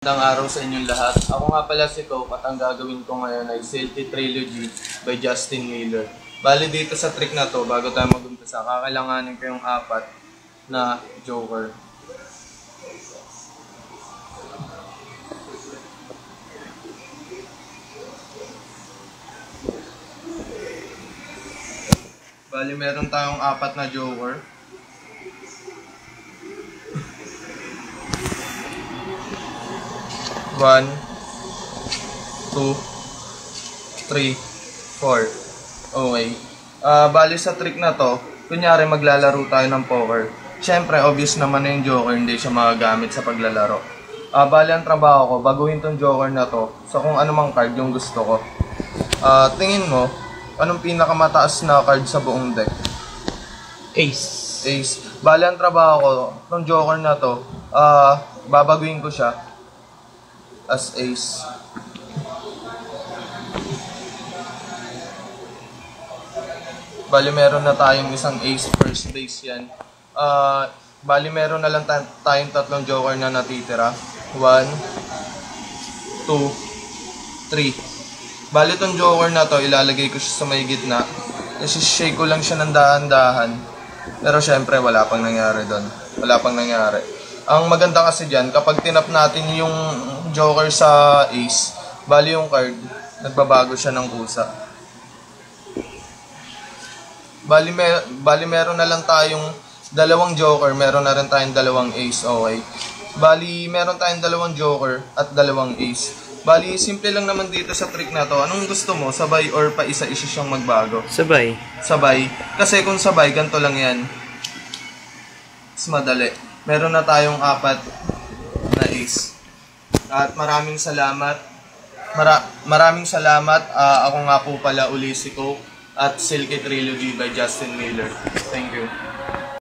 Magandang araw sa inyong lahat. Ako nga pala si Coke at ang gagawin ko ngayon ay Silky Trilogy by Justin Miller. Bali dito sa trick na to, bago tayo mag-umpisa, kakailanganin ko yung 4 na joker. Bali meron tayong 4 na joker. One, 2, 3, 4. Okay. Bali sa trick na to, kunyari maglalaro tayo ng poker. Siyempre, obvious naman na yung joker, hindi siya magagamit sa paglalaro. Bali ang trabaho ko, baguhin tong joker na to sa kung anumang card yung gusto ko. Tingin mo, anong pinakamataas na card sa buong deck? Ace. Ace. Bali ang trabaho ko, tong joker na to, babaguhin ko siya as ace. Bali meron na tayong isang ace first base yan. Bali meron na lang tayong 3 joker na natitira. 1, 2, 3. Bali itong joker na to, ilalagay ko siya sa may gitna. Isi-shake ko lang siya ng dahan-dahan. Pero syempre wala pang nangyari doon. Wala pang nangyari. Ang maganda kasi dyan, kapag tinap natin yung joker sa ace, bali yung card, nagbabago siya ng kusa. Bali meron na lang tayong 2 joker, meron na rin tayong 2 ace, okay. Bali meron tayong 2 joker at 2 ace. Bali simple lang naman dito sa trick na to. Anong gusto mo? Sabay or pa isa-isa siyang magbago? Sabay. Sabay. Kasi kung sabay, ganito lang yan. Mas madali. Meron na tayong 4 na ace. At maraming salamat. Maraming salamat. Ako nga po pala uli si Coke at Silky Trilogy by Justin Miller. Thank you.